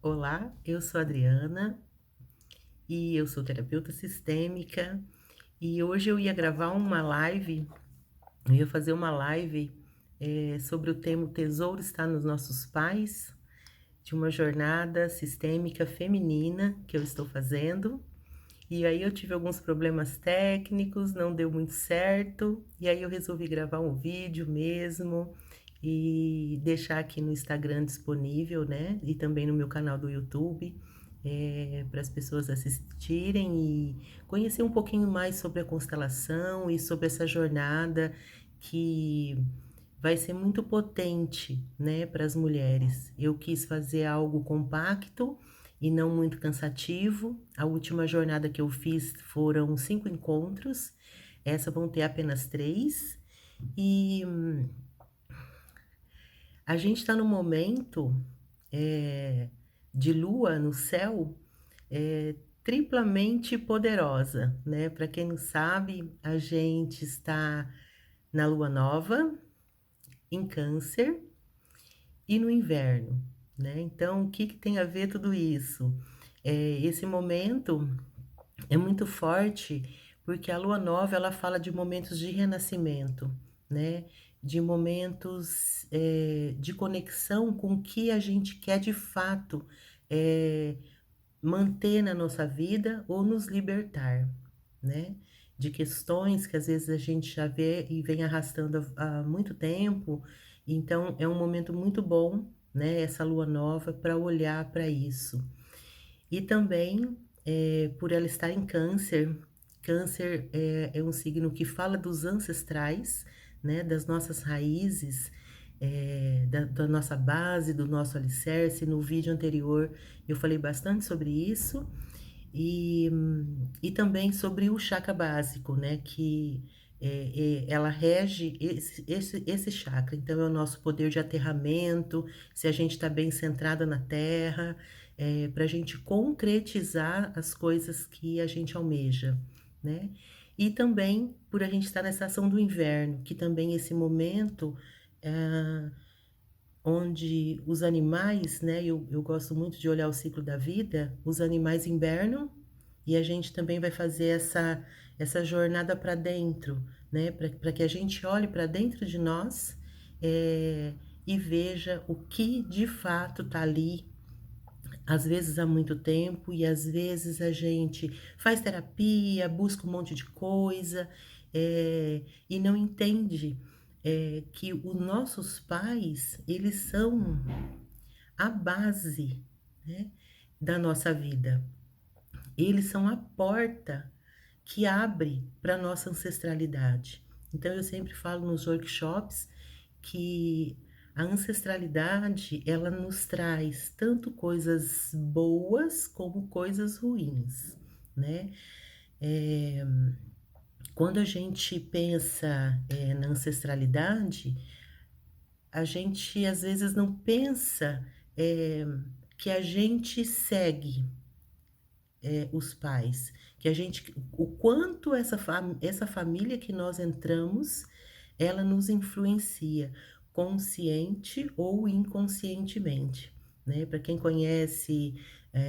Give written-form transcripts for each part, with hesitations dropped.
Olá, eu sou a Adriana e eu sou terapeuta sistêmica e hoje eu ia gravar uma live, eu ia fazer uma live sobre o tema "O Tesouro Está nos Nossos Pais", de uma jornada sistêmica feminina que eu estou fazendo. E aí eu tive alguns problemas técnicos, não deu muito certo, e aí eu resolvi gravar um vídeo mesmo e deixar aqui no Instagram disponível, né? E também no meu canal do YouTube, para as pessoas assistirem e conhecer um pouquinho mais sobre a constelação e sobre essa jornada que vai ser muito potente, né, para as mulheres. Eu quis fazer algo compacto e não muito cansativo. A última jornada que eu fiz foram 5 encontros, essa vão ter apenas 3. E a gente está no momento de lua no céu, triplamente poderosa, né? Para quem não sabe, a gente está na lua nova, em Câncer e no inverno, né? Então, o que que tem a ver tudo isso? Esse momento é muito forte porque a lua nova ela fala de momentos de renascimento, né? De momentos de conexão com o que a gente quer de fato eh, manter na nossa vida ou nos libertar, né? De questões que às vezes a gente já vê e vem arrastando há muito tempo. Então, é um momento muito bom, né? Essa lua nova para olhar para isso. E também, por ela estar em Câncer, Câncer é um signo que fala dos ancestrais, né, das nossas raízes, da nossa base, do nosso alicerce. No vídeo anterior eu falei bastante sobre isso e também sobre o chakra básico, né, que ela rege esse chakra. Então, é o nosso poder de aterramento, se a gente está bem centrada na terra, para a gente concretizar as coisas que a gente almeja, né? E também por a gente estar nessa ação do inverno, que também esse momento onde os animais, né? Eu gosto muito de olhar o ciclo da vida, os animais hibernam e a gente também vai fazer essa jornada para dentro, né? Para que a gente olhe para dentro de nós e veja o que de fato está ali, às vezes há muito tempo, e às vezes a gente faz terapia, busca um monte de coisa, e não entende que os nossos pais, eles são a base, né, da nossa vida. Eles são a porta que abre para a nossa ancestralidade. Então, eu sempre falo nos workshops que a ancestralidade, ela nos traz tanto coisas boas como coisas ruins, né? É, quando a gente pensa na ancestralidade, a gente às vezes não pensa é, que a gente segue os pais, que a gente, o quanto essa família que nós entramos, ela nos influencia, consciente ou inconscientemente, né? Para quem conhece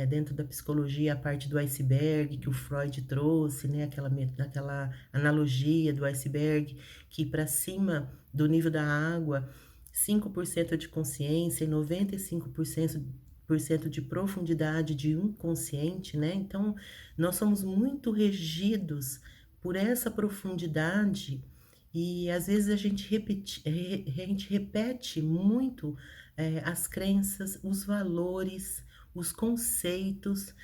dentro da psicologia a parte do iceberg que o Freud trouxe, né? Aquela analogia do iceberg que para cima do nível da água 5% de consciência e 95% de profundidade de inconsciente, né? Então, nós somos muito regidos por essa profundidade e às vezes a gente repete muito as crenças, os valores, os conceitos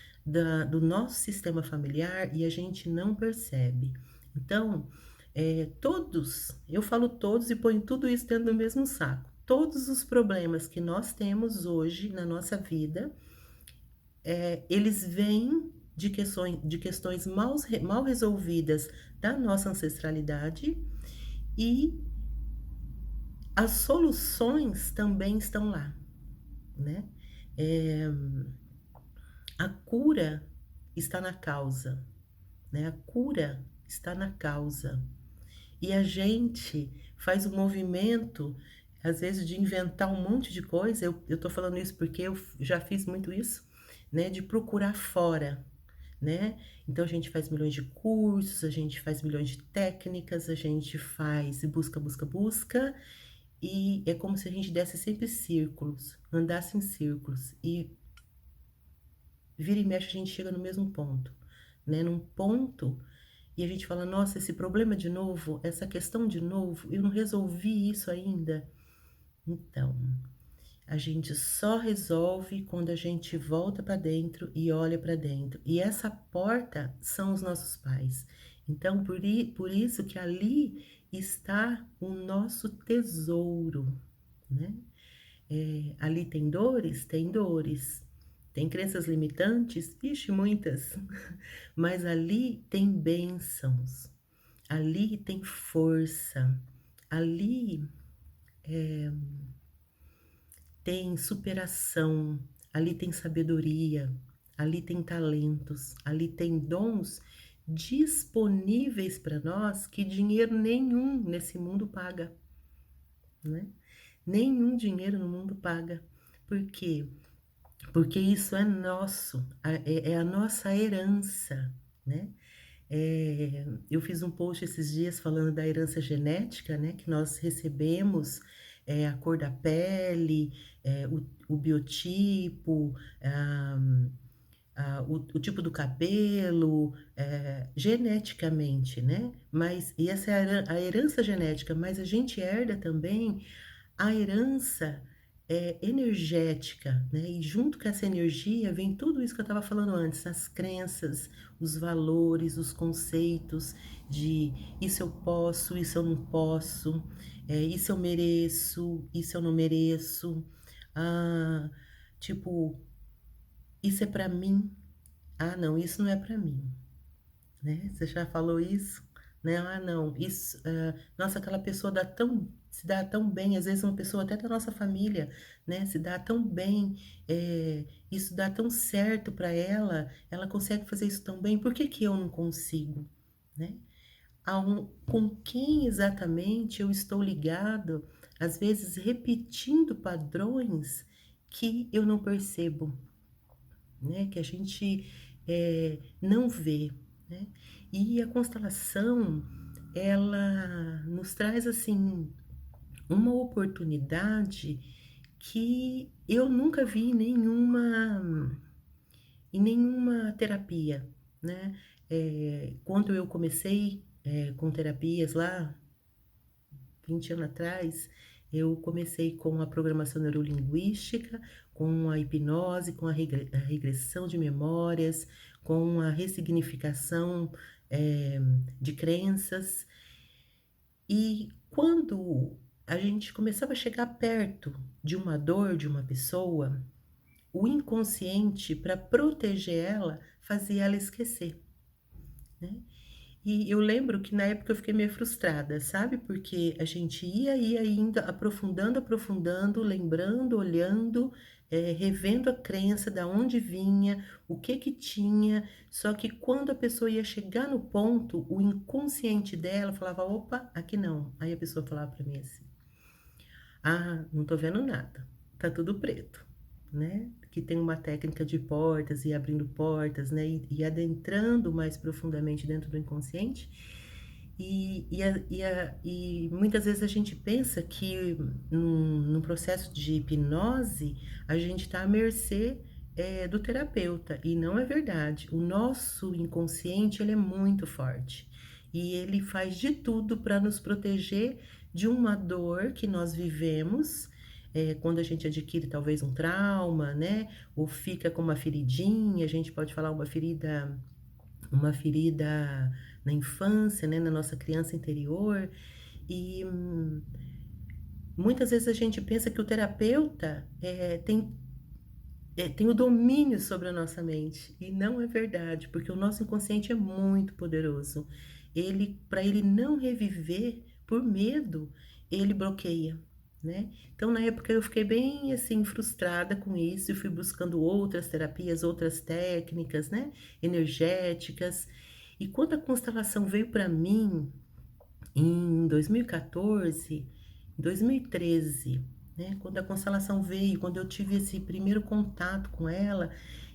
do nosso sistema familiar e a gente não percebe. Então, eu falo todos e ponho tudo isso dentro do mesmo saco. Todos os problemas que nós temos hoje na nossa vida, eles vêm de questões mal resolvidas da nossa ancestralidade e as soluções também estão lá, né? É, a cura está na causa, né? A cura está na causa. E a gente faz um movimento às vezes de inventar um monte de coisa, eu tô falando isso porque eu já fiz muito isso, né, de procurar fora, né? Então a gente faz milhões de cursos, a gente faz milhões de técnicas, a gente faz busca, busca, busca, e é como se a gente desse sempre círculos, andasse em círculos, e vira e mexe a gente chega no mesmo ponto, né? Num ponto e a gente fala, nossa, esse problema de novo, essa questão de novo, eu não resolvi isso ainda. Então, a gente só resolve quando a gente volta para dentro e olha para dentro. E essa porta são os nossos pais. Então, por isso que ali está o nosso tesouro, né? Ali tem dores? Tem dores. Tem crenças limitantes? Ixi, muitas. Mas ali tem bênçãos. Ali tem força. Ali tem superação, ali tem sabedoria, ali tem talentos, ali tem dons disponíveis para nós que dinheiro nenhum nesse mundo paga, né? Nenhum dinheiro no mundo paga. Por quê? Porque isso é nosso, é a nossa herança, né? Eu fiz um post esses dias falando da herança genética, né? Que nós recebemos a cor da pele, o biotipo, o tipo do cabelo, geneticamente, né? E essa é a herança genética, mas a gente herda também a herança energética, né? E junto com essa energia vem tudo isso que eu estava falando antes, as crenças, os valores, os conceitos de isso eu posso, isso eu não posso, isso eu mereço, isso eu não mereço, ah, tipo, isso é para mim, ah, não, isso não é para mim, né? Você já falou isso, né? Ah, não, isso, nossa, aquela pessoa se dá tão bem, às vezes uma pessoa até da nossa família, né? Se dá tão bem, isso dá tão certo para ela consegue fazer isso tão bem, por que que eu não consigo, né? Com quem exatamente eu estou ligado, às vezes repetindo padrões que eu não percebo, né? Que a gente não vê, né? E a constelação, ela nos traz assim uma oportunidade que eu nunca vi em nenhuma terapia, né? Quando eu comecei com terapias lá 20 anos atrás, eu comecei com a programação neurolinguística, com a hipnose, com a regressão de memórias, com a ressignificação de crenças. E quando a gente começava a chegar perto de uma dor de uma pessoa, o inconsciente, para proteger ela, fazia ela esquecer, né? E eu lembro que na época eu fiquei meio frustrada, sabe? Porque a gente ia ainda aprofundando, aprofundando, lembrando, olhando, revendo a crença, da onde vinha, o que que tinha. Só que quando a pessoa ia chegar no ponto, o inconsciente dela falava: opa, aqui não. Aí a pessoa falava para mim assim: ah, não tô vendo nada, tá tudo preto, né? Que tem uma técnica de portas e abrindo portas, né? E adentrando mais profundamente dentro do inconsciente. E muitas vezes a gente pensa que num processo de hipnose a gente está à mercê do terapeuta, e não é verdade. O nosso inconsciente ele é muito forte e ele faz de tudo para nos proteger de uma dor que nós vivemos quando a gente adquire talvez um trauma, né? Ou fica com uma feridinha, a gente pode falar uma ferida na infância, né? Na nossa criança interior. E muitas vezes a gente pensa que o terapeuta tem o domínio sobre a nossa mente. E não é verdade, porque o nosso inconsciente é muito poderoso. Para ele não reviver por medo, ele bloqueia, né? Então, na época, eu fiquei bem, assim, frustrada com isso e fui buscando outras terapias, outras técnicas, né? Energéticas. E quando a constelação veio para mim, em 2014, em 2013, né, quando a constelação veio, quando eu tive esse primeiro contato com ela,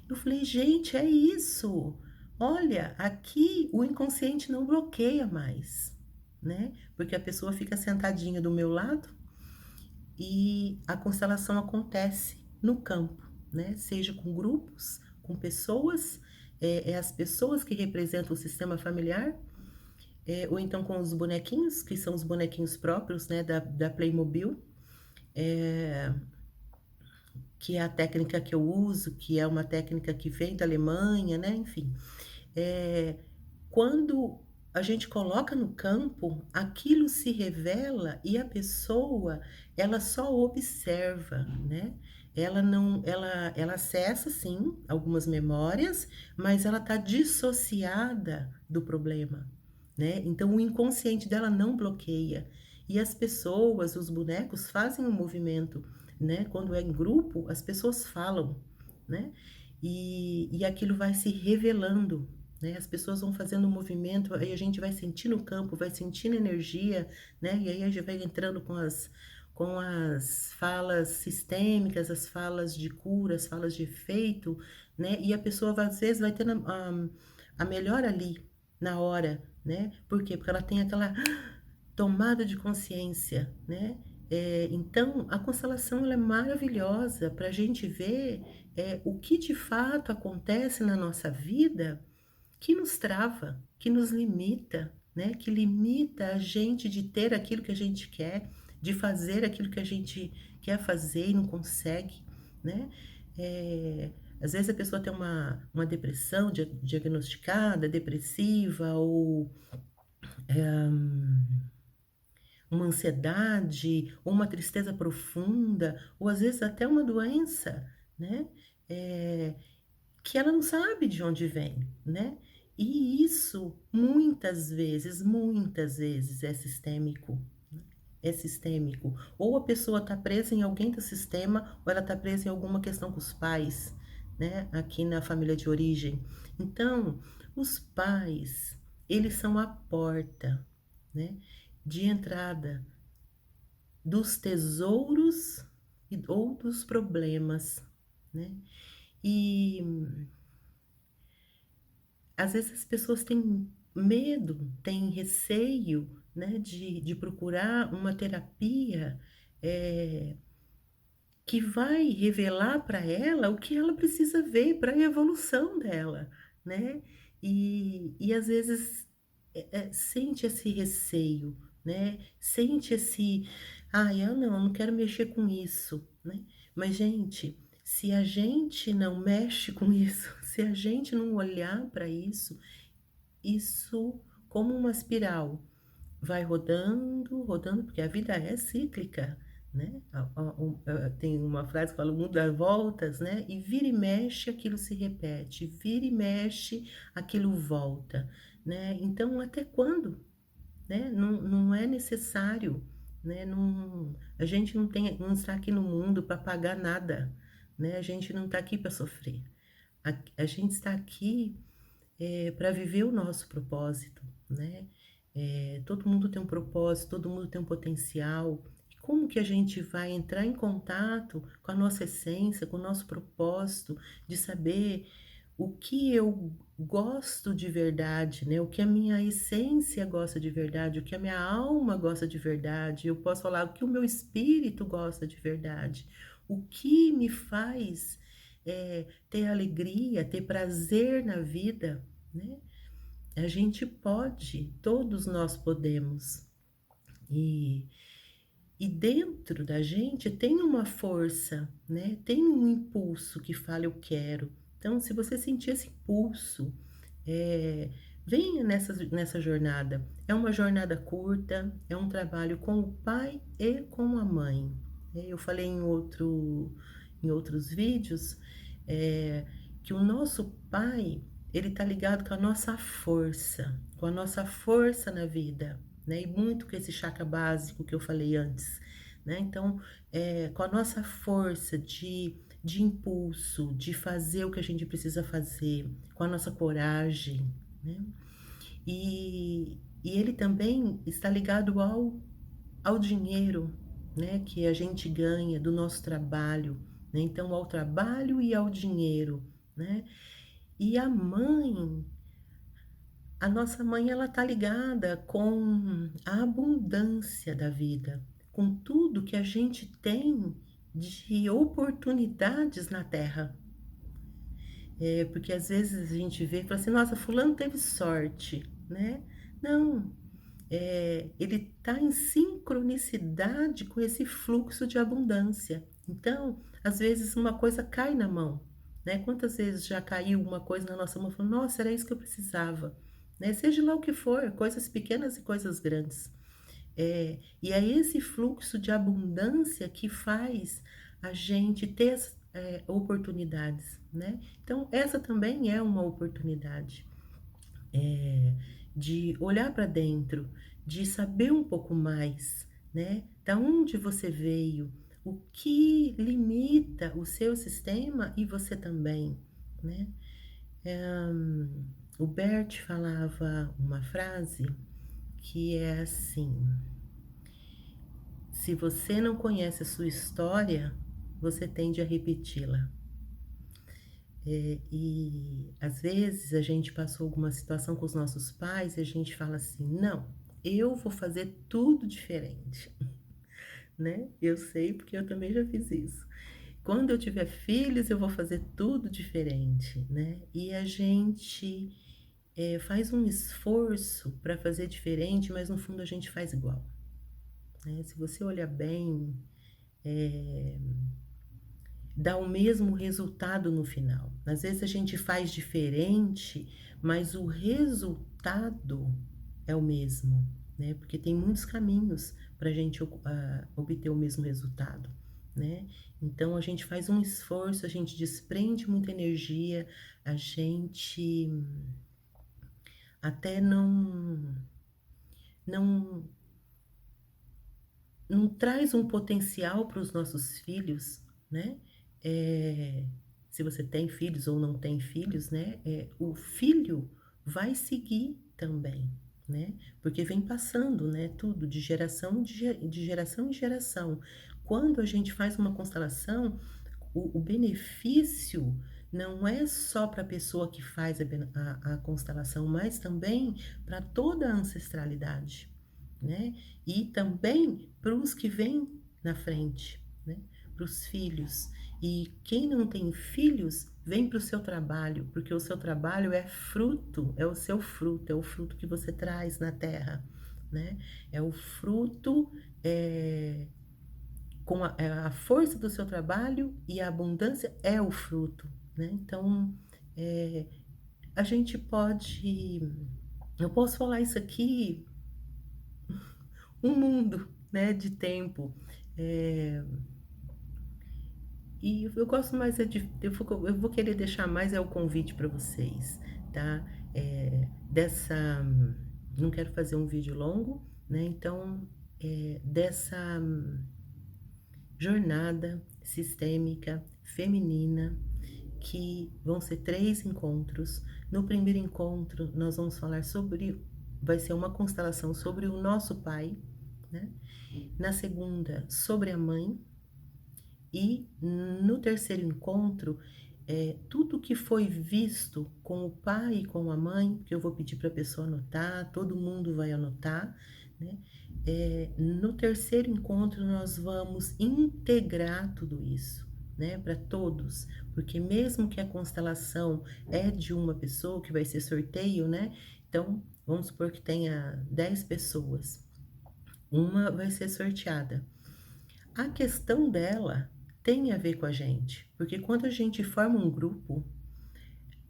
eu falei: "Gente, é isso. Olha, aqui o inconsciente não bloqueia mais", né, porque a pessoa fica sentadinha do meu lado e a constelação acontece no campo, né, seja com grupos, com pessoas, é as pessoas que representam o sistema familiar, ou então com os bonequinhos, que são os bonequinhos próprios, né, da Playmobil, eh, que é a técnica que eu uso, que é uma técnica que vem da Alemanha, né, enfim. Eh, Quando a gente coloca no campo, aquilo se revela e a pessoa, ela só observa, né. Ela acessa sim algumas memórias, mas ela está dissociada do problema, né. Então o inconsciente dela não bloqueia. E as pessoas, os bonecos fazem um movimento, né, quando é em grupo, as pessoas falam, né, e aquilo vai se revelando, né, as pessoas vão fazendo um movimento, aí a gente vai sentindo o campo, vai sentindo energia, né, e aí a gente vai entrando com as falas sistêmicas, as falas de cura, as falas de efeito, né, e a pessoa às vezes vai tendo a melhora ali, na hora, né, por quê? Porque ela tem aquela tomada de consciência, né. Então a constelação ela é maravilhosa para a gente ver, o que de fato acontece na nossa vida que nos trava, que nos limita, né, que limita a gente de ter aquilo que a gente quer, de fazer aquilo que a gente quer fazer e não consegue, né. Às vezes a pessoa tem uma depressão diagnosticada, depressiva ou, uma ansiedade, ou uma tristeza profunda, ou às vezes até uma doença, né, eh, que ela não sabe de onde vem, né. E isso muitas vezes é sistêmico, né, é sistêmico. Ou a pessoa está presa em alguém do sistema, ou ela está presa em alguma questão com os pais, né, aqui na família de origem. Então, os pais, eles são a porta, né, de entrada dos tesouros ou dos problemas, né. E às vezes as pessoas têm medo, têm receio, né, de procurar uma terapia, eh, que vai revelar para ela o que ela precisa ver para a evolução dela, né. E às vezes, sente esse receio, né, sente esse: "Ai, eu não quero mexer com isso", né. Mas gente, se a gente não mexe com isso, se a gente não olhar para isso, isso como uma espiral vai rodando, rodando, porque a vida é cíclica, né. Tem uma frase que fala: "O mundo dá voltas", né, e vira e mexe aquilo se repete, vira e mexe aquilo volta, né. Então até quando, né? Não é necessário, né, a gente não está aqui no mundo para pagar nada, né, a gente não está aqui para sofrer. A gente está aqui para viver o nosso propósito, né. Todo mundo tem um propósito, todo mundo tem um potencial. E como que a gente vai entrar em contato com a nossa essência, com o nosso propósito, de saber o que eu gosto de verdade, né, o que a minha essência gosta de verdade, o que a minha alma gosta de verdade, eu posso falar o que o meu espírito gosta de verdade, o que me faz, ter alegria, ter prazer na vida, né. A gente pode, todos nós podemos. E e dentro da gente tem uma força, né, tem um impulso que fala: "Eu quero". Então, se você sentir esse impulso, venha nessa jornada. É uma jornada curta, é um trabalho com o pai e com a mãe. Eu falei em outros vídeos, que o nosso pai, ele está ligado com a nossa força na vida, né, e muito com esse chakra básico que eu falei antes, né. Então, com a nossa força de impulso, de fazer o que a gente precisa fazer, com a nossa coragem, né. E ele também está ligado ao dinheiro, né, que a gente ganha do nosso trabalho, né? Então, ao trabalho e ao dinheiro, né? E a nossa mãe, ela tá ligada com a abundância da vida, com tudo que a gente tem de oportunidades na Terra. Porque às vezes a gente vê e fala assim, nossa, fulano teve sorte, né? Não, ele está em sincronicidade com esse fluxo de abundância. Então, às vezes uma coisa cai na mão, né? Quantas vezes já caiu uma coisa na nossa mão e falou, nossa, era isso que eu precisava, né? Seja lá o que for, coisas pequenas e coisas grandes. E é esse fluxo de abundância que faz a gente ter oportunidades, né? Então, essa também é uma oportunidade é, de olhar para dentro, de saber um pouco mais, né? Da onde você veio, o que limita o seu sistema e você também, né? O Bert falava uma frase que é assim: se você não conhece a sua história, você tende a repeti-la. E às vezes a gente passou alguma situação com os nossos pais e a gente fala assim: não, eu vou fazer tudo diferente, né? Eu sei porque eu também já fiz isso. Quando eu tiver filhos, eu vou fazer tudo diferente, né? E a gente faz um esforço para fazer diferente, mas no fundo a gente faz igual, né? Se você olhar bem, dá o mesmo resultado no final. Às vezes a gente faz diferente, mas o resultado é o mesmo, né? Porque tem muitos caminhos para a gente obter o mesmo resultado, né? Então a gente faz um esforço, a gente desprende muita energia, a gente até não não traz um potencial para os nossos filhos, né? É, se você tem filhos ou não tem filhos, né? O filho vai seguir também, né? Porque vem passando, né? Tudo de geração de geração em geração. Quando a gente faz uma constelação, o benefício não é só para a pessoa que faz a constelação, mas também para toda a ancestralidade, né? E também para os que vêm na frente, né? Para os filhos. E quem não tem filhos, vem para o seu trabalho, porque o seu trabalho é fruto, é o seu fruto, é o fruto que você traz na terra, né? É o fruto, com a força do seu trabalho e a abundância é o fruto, né? Então, é, a gente pode, eu posso falar isso aqui um mundo, né, de tempo. É, e eu gosto mais eu vou querer deixar mais o convite para vocês, tá? Dessa, não quero fazer um vídeo longo, né? Então, dessa jornada sistêmica feminina que vão ser 3 encontros. No primeiro encontro, nós vamos falar vai ser uma constelação sobre o nosso pai, né? Na segunda, sobre a mãe. E no terceiro encontro, tudo que foi visto com o pai e com a mãe, que eu vou pedir para a pessoa anotar, todo mundo vai anotar, né? No terceiro encontro, nós vamos integrar tudo isso, né, para todos, porque mesmo que a constelação é de uma pessoa, que vai ser sorteio, né? Então, vamos supor que tenha 10 pessoas, uma vai ser sorteada. A questão dela tem a ver com a gente, porque quando a gente forma um grupo,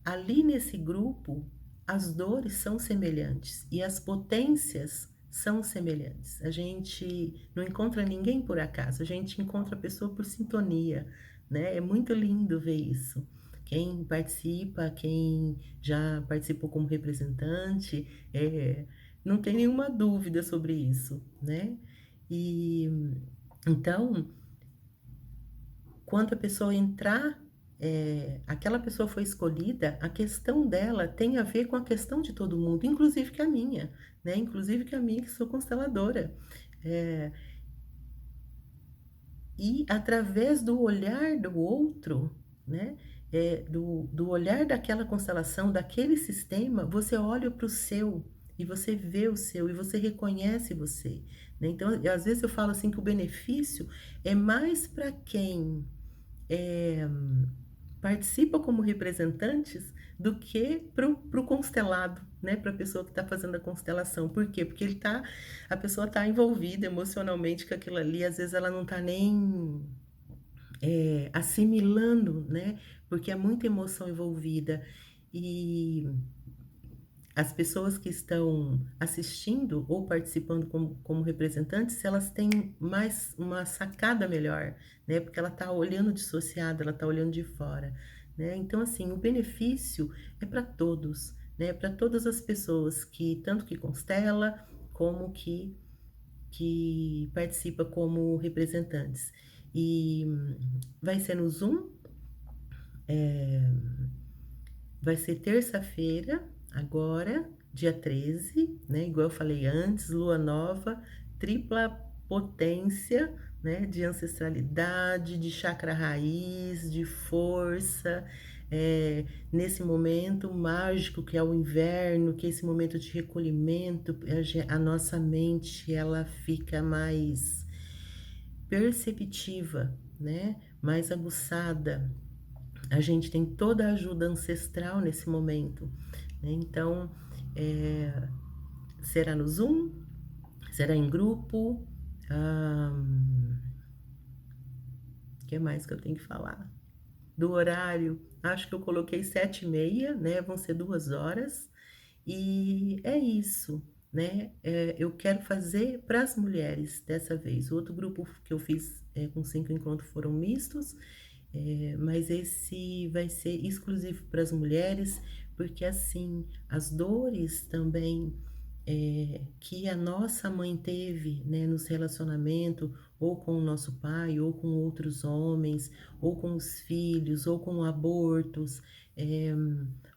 ali nesse grupo, as dores são semelhantes e as potências são semelhantes. A gente não encontra ninguém por acaso, a gente encontra a pessoa por sintonia, né? É muito lindo ver isso. Quem participa, quem já participou como representante, não tem nenhuma dúvida sobre isso, né? E então, quando a pessoa entrar, aquela pessoa foi escolhida, a questão dela tem a ver com a questão de todo mundo, inclusive que a minha, né? Inclusive que a minha, que sou consteladora. É, E através do olhar do outro, né, do olhar daquela constelação, daquele sistema, você olha para o seu, e você vê o seu, e você reconhece você, né. Então, às vezes eu falo assim que o benefício é mais para quem, eh, participa como representantes do que para o constelado, né, para a pessoa que está fazendo a constelação. Por quê? Porque a pessoa está envolvida emocionalmente com aquilo ali, às vezes ela não está nem assimilando, né, porque é muita emoção envolvida. E as pessoas que estão assistindo ou participando como representantes, elas têm mais uma sacada melhor, né, porque ela está olhando dissociada, ela está olhando de fora, né. Então, assim, o benefício é para todos, né, para todas as pessoas que tanto que constela, como que participa como representantes. E vai ser no Zoom, vai ser terça-feira, agora, dia 13, né, igual eu falei antes, lua nova, tripla potência, né, de ancestralidade, de chakra raiz, de força, nesse momento mágico que é o inverno, que é esse momento de recolhimento, a nossa mente ela fica mais perceptiva, né, mais aguçada, a gente tem toda a ajuda ancestral nesse momento, né? Então, eh, será no Zoom, será em grupo, que mais que eu tenho que falar? Do horário, acho que eu coloquei 7h30, né? Vão ser 2 horas. E é isso, né? Eu quero fazer para as mulheres dessa vez. O outro grupo que eu fiz com 5 encontros foram mistos, mas esse vai ser exclusivo para as mulheres, porque assim, as dores também que a nossa mãe teve, né, nos relacionamentos, ou com o nosso pai, ou com outros homens, ou com os filhos, ou com abortos, eh,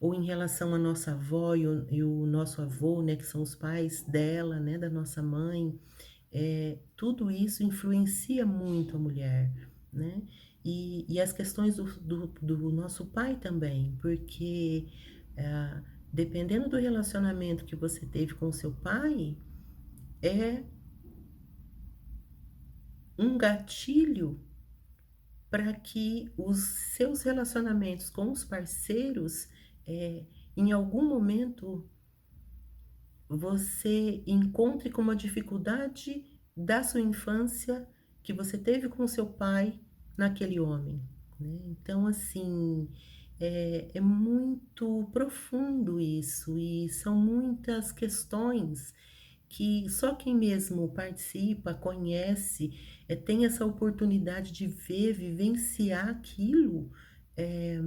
ou em relação à nossa avó e o nosso avô, né, que são os pais dela, né, da nossa mãe, tudo isso influencia muito a mulher, né? E as questões do nosso pai também, porque ah, dependendo do relacionamento que você teve com seu pai, é um gatilho para que os seus relacionamentos com os parceiros, em algum momento, você encontre com uma dificuldade da sua infância que você teve com seu pai naquele homem, né. Então, assim, é muito profundo isso e são muitas questões que só quem mesmo participa, conhece, tem essa oportunidade de ver, vivenciar aquilo, eh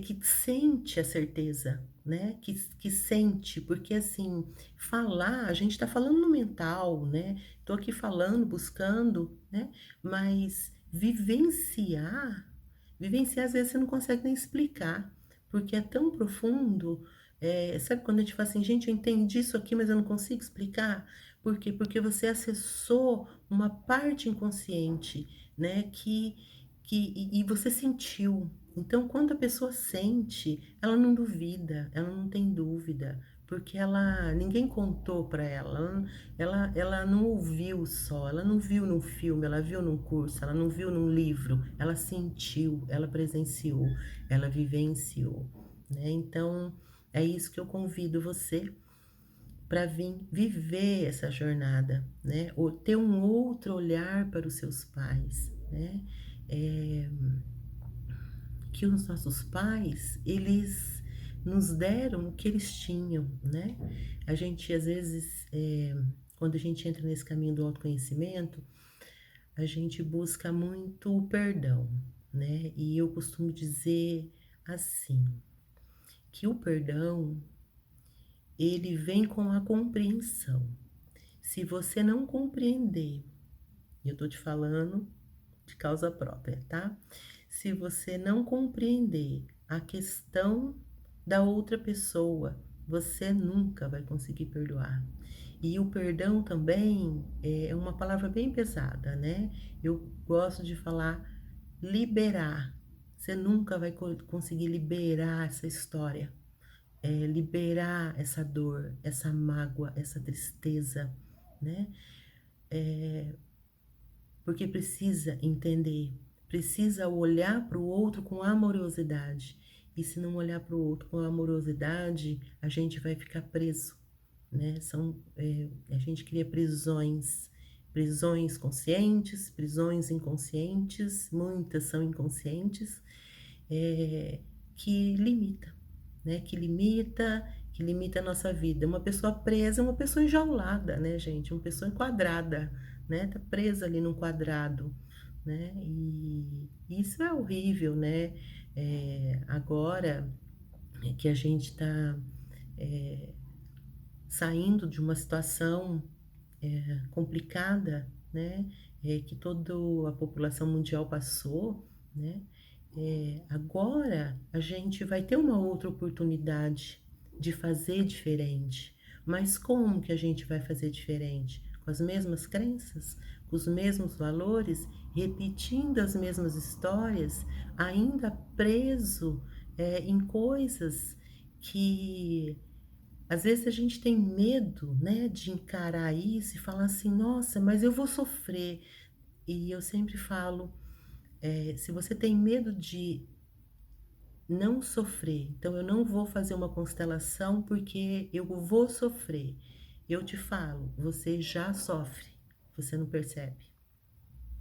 que sente a certeza, né, que sente, porque assim, falar, a gente está falando no mental, né, tô aqui falando, buscando, né, mas vivenciar às vezes você não consegue nem explicar, porque é tão profundo, sabe quando a gente fala assim: "Gente, eu entendi isso aqui, mas eu não consigo explicar", por quê? Porque você acessou uma parte inconsciente, né, que você sentiu. Então, quando a pessoa sente, ela não duvida, ela não tem dúvida, porque ninguém contou para ela, ela não ouviu só, ela não viu num filme, ela viu num curso, ela não viu num livro, ela sentiu, ela presenciou, ela vivenciou, né? Então, é isso que eu convido você para vir viver essa jornada, né? Ou ter um outro olhar para os seus pais, né? Eh, que os nossos pais, eles nos deram o que eles tinham, né? A gente, às vezes, quando a gente entra nesse caminho do autoconhecimento, a gente busca muito o perdão, né? E eu costumo dizer assim, que o perdão, ele vem com a compreensão. Se você não compreender, e eu tô te falando de causa própria, tá? Se você não compreender a questão da outra pessoa, você nunca vai conseguir perdoar. E o perdão também é uma palavra bem pesada, né? Eu gosto de falar liberar. Você nunca vai conseguir liberar essa história, liberar essa dor, essa mágoa, essa tristeza, né? Porque precisa entender, precisa olhar para o outro com amorosidade. E se não olhar para o outro com amorosidade, a gente vai ficar preso, né? A gente cria prisões, prisões conscientes, prisões inconscientes, muitas são inconscientes, é, que limita, né? Que limita a nossa vida. Uma pessoa presa é uma pessoa enjaulada, né, gente? Uma pessoa enquadrada, né? Tá presa ali num quadrado, né? E isso é horrível, né? Agora que a gente está saindo de uma situação complicada, né? Que toda a população mundial passou, né? Agora a gente vai ter uma outra oportunidade de fazer diferente. Mas como que a gente vai fazer diferente? Com as mesmas crenças, com os mesmos valores, repetindo as mesmas histórias, ainda preso em coisas que às vezes a gente tem medo, né, de encarar isso e falar assim, nossa, mas eu vou sofrer. E eu sempre falo, se você tem medo de não sofrer, então eu não vou fazer uma constelação porque eu vou sofrer. Eu te falo, você já sofre, você não percebe,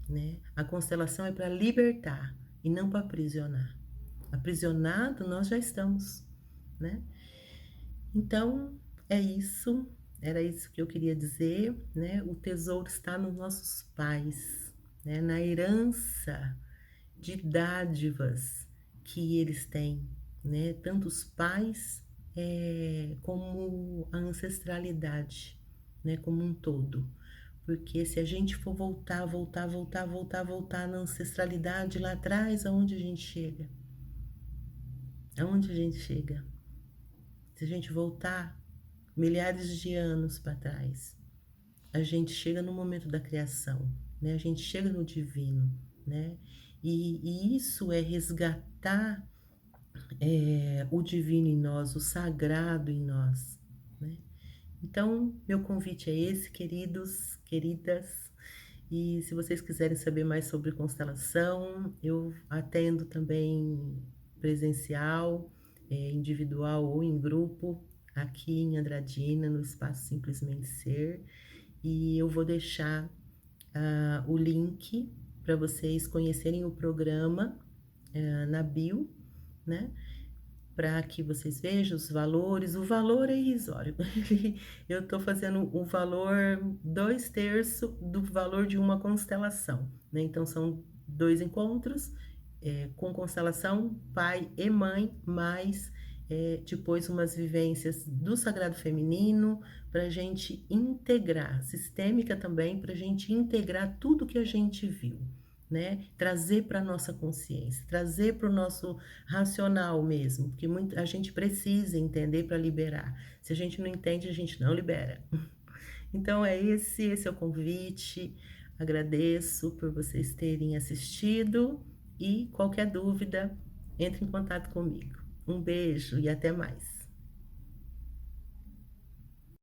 né? A constelação é para libertar e não para aprisionar. Aprisionado nós já estamos, né? Então, é isso, era isso que eu queria dizer, né? O tesouro está nos nossos pais, né? Na herança de dádivas que eles têm, né? Tanto os pais como a ancestralidade, né? Como um todo. Porque se a gente for voltar na ancestralidade lá atrás, aonde a gente chega? Aonde a gente chega? Se a gente voltar milhares de anos para trás, a gente chega no momento da criação, né? A gente chega no divino, né? E isso é resgatar o divino em nós, o sagrado em nós, né? Então, meu convite é esse, queridos, queridas. E se vocês quiserem saber mais sobre constelação, eu atendo também presencial, individual ou em grupo, aqui em Andradina, no Espaço Simplesmente Ser. E eu vou deixar o link para vocês conhecerem o programa na bio, né? Para que vocês vejam os valores. O valor é irrisório. Eu estou fazendo o valor 2/3 do valor de uma constelação, né? Então são 2 encontros com constelação, pai e mãe, mais depois umas vivências do sagrado feminino para a gente integrar, sistêmica também, para a gente integrar tudo que a gente viu, né? Trazer para a nossa consciência, trazer para o nosso racional mesmo, porque a gente precisa entender para liberar. Se a gente não entende, a gente não libera. Então esse é o convite. Agradeço por vocês terem assistido e qualquer dúvida, entre em contato comigo. Um beijo e até mais.